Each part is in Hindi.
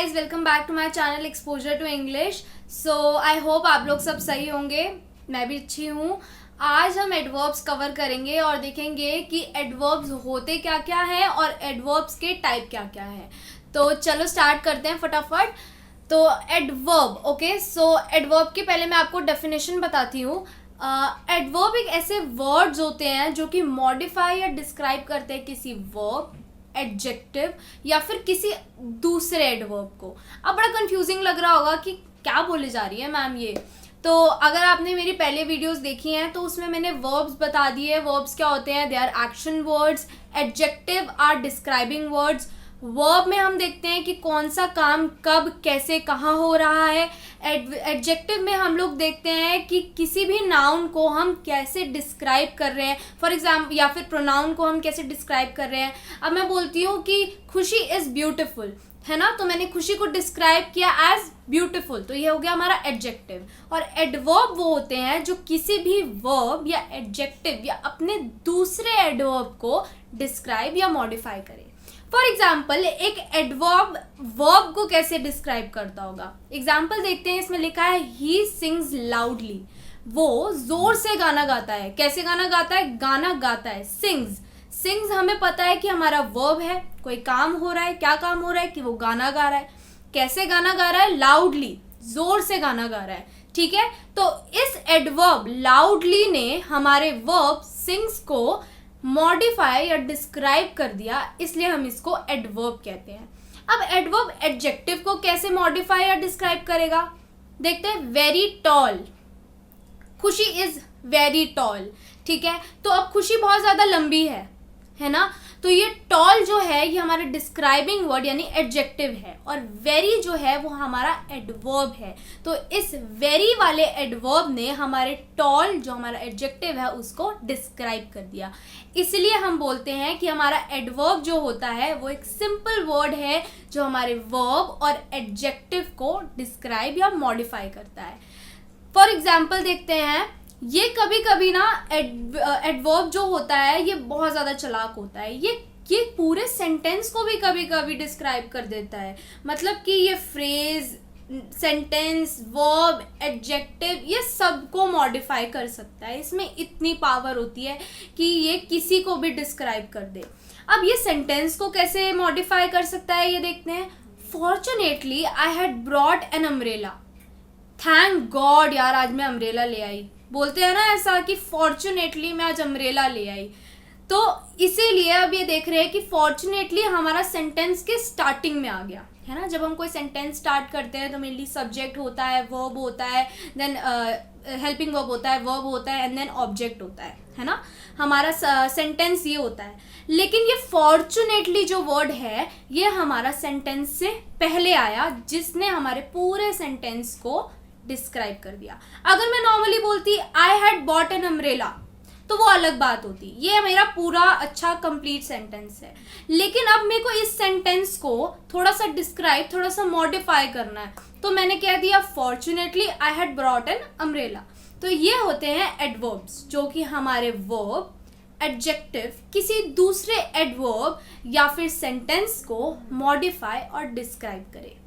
Guys, welcome back to my channel exposure to English. So I hope आप लोग सब सही होंगे, मैं भी अच्छी हूँ। आज हम एडवर्ब्स कवर करेंगे और देखेंगे कि एडवर्ब्स होते क्या क्या है और एडवर्ब्स के टाइप क्या क्या है। तो चलो स्टार्ट करते हैं फटाफट। तो एडवर्ब, ओके, सो एडवर्ब की पहले मैं आपको डेफिनेशन बताती हूँ। एडवर्ब एक ऐसे वर्ड्स होते हैं जो कि मॉडिफाई या डिस्क्राइब करते हैं किसी वर्ब, एडजेक्टिव या फिर किसी दूसरे एडवर्ब को। अब बड़ा कंफ्यूजिंग लग रहा होगा कि क्या बोले जा रही है मैम ये। तो अगर आपने मेरी पहले वीडियोस देखी हैं तो उसमें मैंने वर्ब्स बता दिए। वर्ब्स क्या होते हैं? They are action words, adjective are describing words. Verb में हम देखते हैं कि कौन सा काम कब कैसे कहाँ हो रहा है। एडजेक्टिव में हम लोग देखते हैं कि किसी भी नाउन को हम कैसे डिस्क्राइब कर रहे हैं, फॉर एग्जाम्पल, या फिर प्रोनाउन को हम कैसे डिस्क्राइब कर रहे हैं। अब मैं बोलती हूँ कि खुशी इज ब्यूटिफुल, है ना, तो मैंने खुशी को डिस्क्राइब किया एज ब्यूटिफुल, तो ये हो गया हमारा एडजेक्टिव। और एडवर्ब वो होते हैं जो किसी भी वर्ब या एडजेक्टिव या अपने दूसरे एडवर्ब को डिस्क्राइब या मॉडिफाई करे। फॉर एग्जाम्पल, एक एडवर्ब वर्ब को कैसे डिस्क्राइब करता होगा? एग्जाम्पल देखते हैं, इसमें लिखा है ही सिंग्स लाउडली, वो जोर से गाना गाता है। कैसे गाना गाता है? गाना गाता है। सिंग्स हमें पता है कि हमारा वर्ब है, कोई काम हो रहा है। क्या काम हो रहा है? कि वो गाना गा रहा है। कैसे गाना गा रहा है? लाउडली, जोर से गाना गा रहा है। ठीक है, तो इस एडवर्ब लाउडली ने हमारे वर्ब सिंग्स को मॉडिफाई या डिस्क्राइब कर दिया, इसलिए हम इसको एडवर्ब कहते हैं। अब एडवर्ब एडजेक्टिव को कैसे मॉडिफाई या डिस्क्राइब करेगा? देखते हैं। वेरी टॉल, खुशी इज वेरी टॉल। ठीक है, तो अब खुशी बहुत ज्यादा लंबी है ना, तो ये टॉल जो है ये हमारा डिस्क्राइबिंग वर्ड यानी एडजेक्टिव है, और वेरी जो है वो हमारा एडवर्ब है। तो इस वेरी वाले एडवर्ब ने हमारे टॉल जो हमारा एडजेक्टिव है उसको डिस्क्राइब कर दिया। इसलिए हम बोलते हैं कि हमारा एडवर्ब जो होता है वो एक सिंपल वर्ड है जो हमारे वर्ब और एडजेक्टिव को डिस्क्राइब या मॉडिफाई करता है। फॉर एग्जाम्पल देखते हैं, ये कभी कभी ना एडवर्ब जो होता है ये बहुत ज़्यादा चालाक होता है। ये पूरे सेंटेंस को भी कभी कभी डिस्क्राइब कर देता है। मतलब कि ये फ्रेज, सेंटेंस, वर्ब, एडजेक्टिव, ये सबको मॉडिफाई कर सकता है। इसमें इतनी पावर होती है कि ये किसी को भी डिस्क्राइब कर दे। अब ये सेंटेंस को कैसे मॉडिफाई कर सकता है ये देखते हैं। Fortunately I had brought an umbrella. Thank God यार, आज मैं अम्ब्रेला ले आई। बोलते हैं ना ऐसा कि फॉर्चुनेटली मैं आज अम्ब्रेला ले आई। तो इसीलिए अब ये देख रहे हैं कि फॉर्चुनेटली हमारा सेंटेंस के स्टार्टिंग में आ गया, है ना। जब हम कोई सेंटेंस स्टार्ट करते हैं तो मेनली सब्जेक्ट होता है, वर्ब होता है, देन हेल्पिंग वर्ब होता है, वर्ब होता है, एंड देन ऑब्जेक्ट होता है ना। हमारा सेंटेंस ये होता है। लेकिन ये फॉर्चुनेटली जो वर्ड है ये हमारा सेंटेंस से पहले आया, जिसने हमारे पूरे सेंटेंस को डिस्क्राइब कर दिया। अगर मैं नॉर्मली बोलती I had bought an umbrella तो वो अलग बात होती, ये मेरा पूरा अच्छा कंप्लीट सेंटेंस है। लेकिन अब मेरे को इस सेंटेंस को थोड़ा सा डिस्क्राइब, थोड़ा सा मॉडिफाई करना है, तो मैंने कह दिया fortunately I had brought an umbrella. तो ये होते हैं एडवर्ब्स जो कि हमारे वर्ब, एडजेक्टिव किसी दूसरे एडवर्ब या फिर सेंटेंस को मॉडिफाई और डिस्क्राइब करे।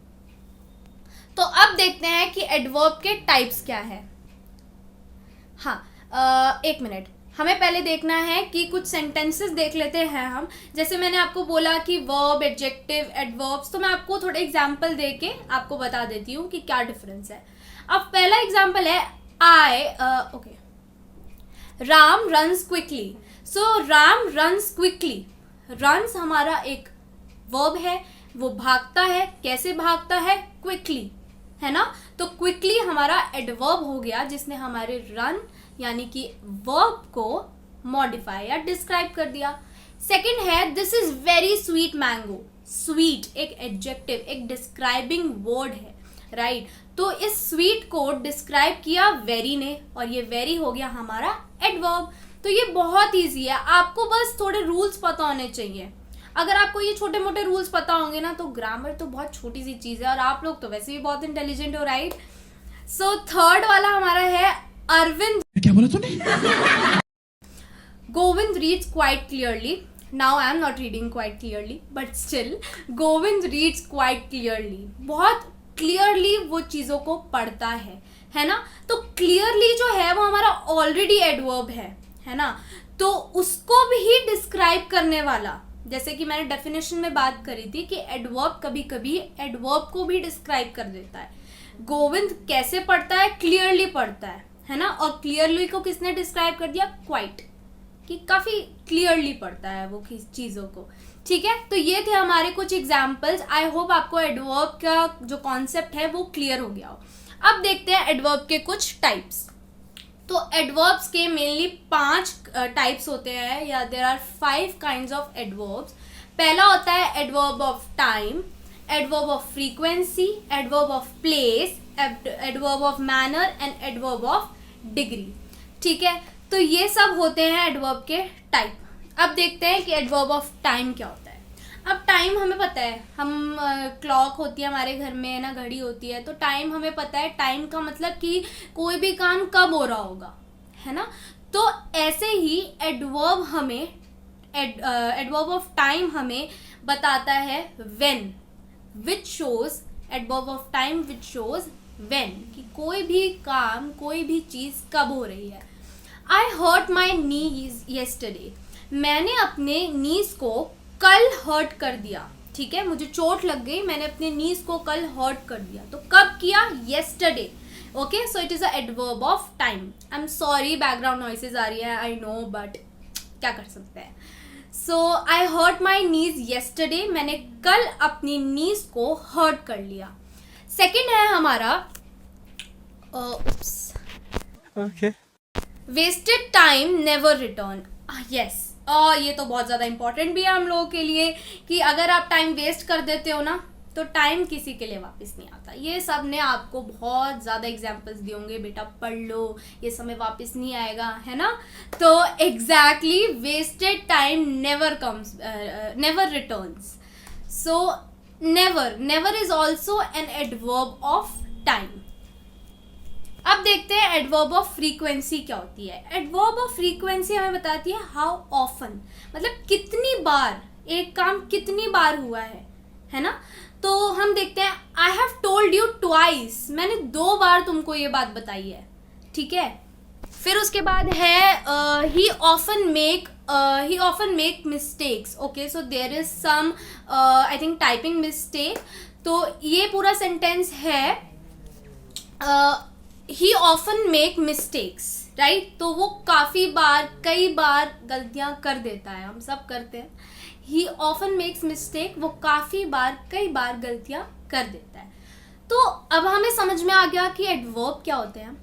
तो अब देखते हैं कि एडवर्ब के टाइप्स क्या है। हाँ, एक मिनट, हमें पहले देखना है कि कुछ सेंटेंसेस देख लेते हैं हम। जैसे मैंने आपको बोला कि वर्ब, एडजेक्टिव, एडवर्ब्स, तो मैं आपको थोड़े एग्जांपल दे के आपको बता देती हूँ कि क्या डिफरेंस है। अब पहला एग्जांपल है राम रन्स क्विकली। सो राम रन्स क्विकली, रन्स हमारा एक वर्ब है, वो भागता है। कैसे भागता है? क्विकली, है ना। तो क्विकली हमारा एडवर्ब हो गया जिसने हमारे रन यानी कि वर्ब को मॉडिफाई या डिस्क्राइब कर दिया। सेकंड है this is very sweet mango. Sweet एक एडजेक्टिव, एक डिस्क्राइबिंग वर्ड है, राइट। तो इस स्वीट को डिस्क्राइब किया वेरी ने, और ये वेरी हो गया हमारा एडवर्ब। तो ये बहुत ईजी है, आपको बस थोड़े रूल्स पता होने चाहिए। अगर आपको ये छोटे मोटे रूल्स पता होंगे ना तो ग्रामर तो बहुत छोटी सी चीज है, और आप लोग तो वैसे भी बहुत इंटेलिजेंट हो, राइट। सो थर्ड वाला हमारा है अरविंद। क्या बोला तूने? Govind reads quite clearly. Now I am not reading quite clearly but still Govind reads quite clearly, बहुत क्लियरली वो चीज़ों को पढ़ता है ना। तो क्लियरली जो है वो हमारा ऑलरेडी एडवर्ब है ना, तो उसको भी डिस्क्राइब करने वाला, जैसे कि मैंने डेफिनेशन में बात करी थी कि एडवर्ब कभी कभी एडवर्ब को भी डिस्क्राइब कर देता है। गोविंद कैसे पढ़ता है? क्लियरली पढ़ता है ना। और क्लियरली को किसने डिस्क्राइब कर दिया? क्वाइट, कि काफी क्लियरली पढ़ता है वो चीजों को। ठीक है, तो ये थे हमारे कुछ एग्जाम्पल्स। आई होप आपको एडवर्ब का जो कॉन्सेप्ट है वो क्लियर हो गया हो। अब देखते हैं एडवर्ब के कुछ टाइप्स। तो एडवर्ब्स के मेनली 5 टाइप्स होते हैं, या there are 5 kinds of adverbs. पहला होता है adverb of time, adverb of frequency, adverb of place, adverb of manner and adverb of degree. ठीक है, तो ये सब होते हैं एडवर्ब के टाइप। अब देखते हैं कि एडवर्ब ऑफ टाइम क्या होता है। अब टाइम हमें पता है, हम क्लॉक होती है हमारे घर में ना, घड़ी होती है, तो टाइम हमें पता है। टाइम का मतलब कि कोई भी काम कब हो रहा होगा, है ना। तो ऐसे ही एडवर्ब हमें एडवर्ब ऑफ टाइम हमें बताता है when, which shows, adverb of time which shows when, कि कोई भी काम, कोई भी चीज कब हो रही है। आई हर्ट माई नीज येस्टरडे, मैंने अपने नीज को कल हर्ट कर दिया। ठीक है, मुझे चोट लग गई, मैंने अपने नीज को कल हर्ट कर दिया। तो कब किया? Yesterday. Okay, so it is a adverb of time. I am sorry, background noises आ रही है, आई नो, बट क्या कर सकते हैं। सो आई हर्ट माई नीज येस्टरडे, मैंने कल अपनी नीज को हर्ट कर लिया। सेकेंड है हमारा wasted time never return. Yes, ये तो बहुत ज़्यादा इंपॉर्टेंट भी है हम लोगों के लिए, कि अगर आप टाइम वेस्ट कर देते हो ना, तो टाइम किसी के लिए वापस नहीं आता। ये सब ने आपको बहुत ज़्यादा एग्जाम्पल्स दिए होंगे, बेटा पढ़ लो, ये समय वापस नहीं आएगा, है ना। तो exactly, wasted time never comes, never returns. So never is also an adverb of time. अब देखते हैं एडवर्ब ऑफ फ्रीक्वेंसी क्या होती है। एडवर्ब ऑफ फ्रीक्वेंसी हमें बताती है हाउ ऑफन, मतलब कितनी बार एक काम कितनी बार हुआ है ना। तो हम देखते हैं I have told you twice, मैंने 2 बार तुमको ये बात बताई है। ठीक है, फिर उसके बाद है he often make mistakes. Okay, so there is some I think typing mistake. तो ये पूरा सेंटेंस है he often make mistakes, right. तो वो काफ़ी बार, कई बार गलतियां कर देता है, हम सब करते हैं। ही ऑफन मेक्स मिस्टेक, वो काफ़ी बार, कई बार गलतियां कर देता है। तो अब हमें समझ में आ गया कि एडवर्ब क्या होते हैं,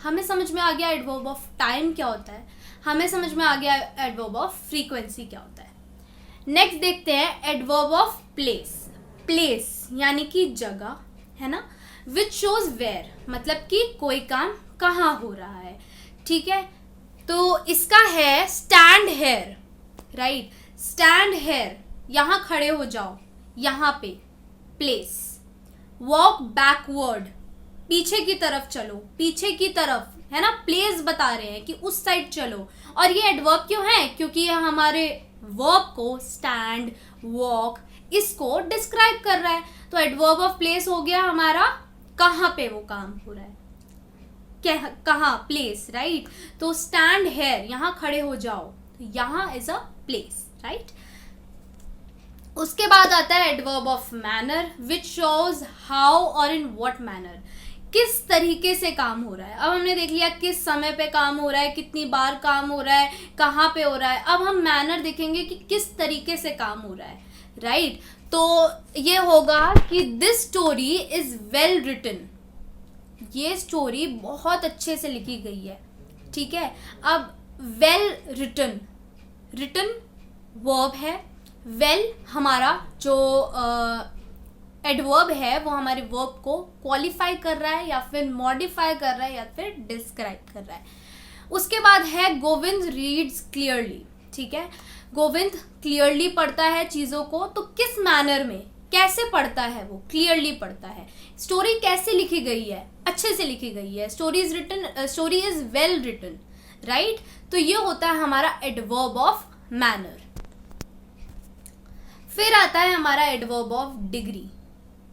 हमें समझ में आ गया एडवर्ब ऑफ टाइम क्या होता है, हमें समझ में आ गया एडवर्ब ऑफ फ्रीक्वेंसी क्या होता है। नेक्स्ट देखते हैं एडवर्ब ऑफ प्लेस। प्लेस यानी कि जगह, है ना। विच शोज वेयर, मतलब कि कोई काम कहाँ हो रहा है। ठीक है, तो इसका है stand hair, right. Stand hair, यहाँ खड़े हो जाओ, यहाँ पे प्लेस। वॉक बैकवर्ड, पीछे की तरफ चलो, पीछे की तरफ, है ना। प्लेस बता रहे हैं कि उस साइड चलो। और ये एडवर्ब क्यों है? क्योंकि ये हमारे वर्ब को, स्टैंड, वॉक, इसको डिस्क्राइब कर रहा है। तो एडवर्ब ऑफ प्लेस हो गया हमारा कहाँ पे वो काम हो रहा है, क्या, कहाँ, प्लेस, राइट। तो स्टैंड हेयर, यहाँ खड़े हो जाओ, तो यहाँ इज अ प्लेस, राइट। उसके बाद आता है adverb of manner, which shows how और इन व्हाट मैनर, किस तरीके से काम हो रहा है। अब हमने देख लिया किस समय पे काम हो रहा है, कितनी बार काम हो रहा है, कहाँ पे हो रहा है। अब हम मैनर देखेंगे कि किस तरीके से काम हो रहा है, राइट। तो ये होगा कि this story is well written, ये स्टोरी बहुत अच्छे से लिखी गई है। ठीक है, अब वेल रिटन, रिटन वर्ब है, वेल हमारा जो एडवर्ब है वो हमारे वर्ब को क्वालिफाई कर रहा है, या फिर मॉडिफाई कर रहा है, या फिर डिस्क्राइब कर रहा है। उसके बाद है गोविंद रीड्स क्लियरली। ठीक है, गोविंद क्लियरली पढ़ता है चीज़ों को। तो किस मैनर में, कैसे पढ़ता है वो? क्लियरली पढ़ता है। स्टोरी कैसे लिखी गई है? अच्छे से लिखी गई है। Story is well written, right. तो ये होता है हमारा एडवर्ब ऑफ मैनर। फिर आता है हमारा एडवर्ब ऑफ डिग्री।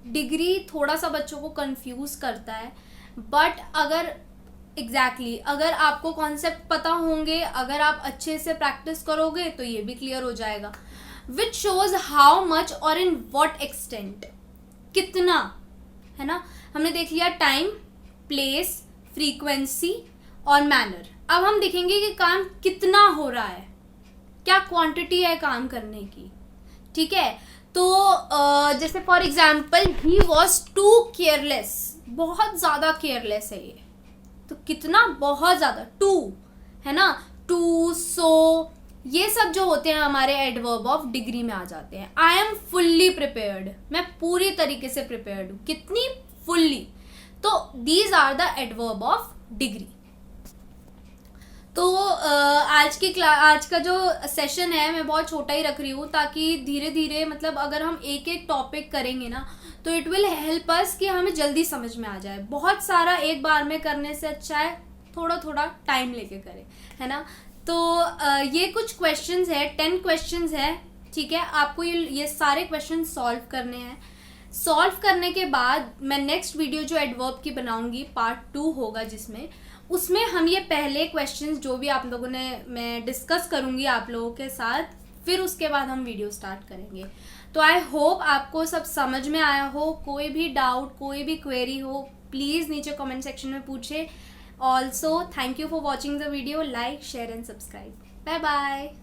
डिग्री थोड़ा सा बच्चों को कंफ्यूज करता है, बट अगर अगर आपको कॉन्सेप्ट पता होंगे, अगर आप अच्छे से प्रैक्टिस करोगे तो ये भी क्लियर हो जाएगा। विच शोज हाउ मच और इन वॉट एक्सटेंट, कितना, है ना। हमने देख लिया टाइम, प्लेस, फ्रीक्वेंसी और मैनर। अब हम देखेंगे कि काम कितना हो रहा है, क्या क्वांटिटी है काम करने की, ठीक है। तो जैसे for example he was too careless, बहुत ज़्यादा केयरलेस है ये, तो कितना, बहुत ज़्यादा, टू, है ना, टू, सो, ये सब जो होते हैं हमारे एडवर्ब ऑफ डिग्री में आ जाते हैं। आई एम फुल्ली प्रिपेयर्ड, मैं पूरी तरीके से प्रिपेयर्ड हूँ, कितनी, फुल्ली। तो these are the adverb of degree. तो आज का जो सेशन है मैं बहुत छोटा ही रख रही हूँ, ताकि धीरे धीरे मतलब अगर हम एक एक टॉपिक करेंगे ना तो इट विल हेल्प अस कि हमें जल्दी समझ में आ जाए। बहुत सारा एक बार में करने से अच्छा है थोड़ा थोड़ा टाइम लेके करें, है ना। तो ये कुछ क्वेश्चंस है, 10 क्वेश्चंस है, ठीक है। आपको ये सारे क्वेश्चन सॉल्व करने हैं। सॉल्व करने के बाद मैं नेक्स्ट वीडियो जो एडवर्ब की बनाऊंगी पार्ट 2 होगा, जिसमें उसमें हम ये पहले क्वेश्चंस जो भी आप लोगों ने, मैं डिस्कस करूंगी आप लोगों के साथ, फिर उसके बाद हम वीडियो स्टार्ट करेंगे। तो आई होप आपको सब समझ में आया हो। कोई भी डाउट, कोई भी क्वेरी हो, प्लीज़ नीचे कमेंट सेक्शन में पूछे। Also thank you for watching the video, like, share and subscribe. Bye bye.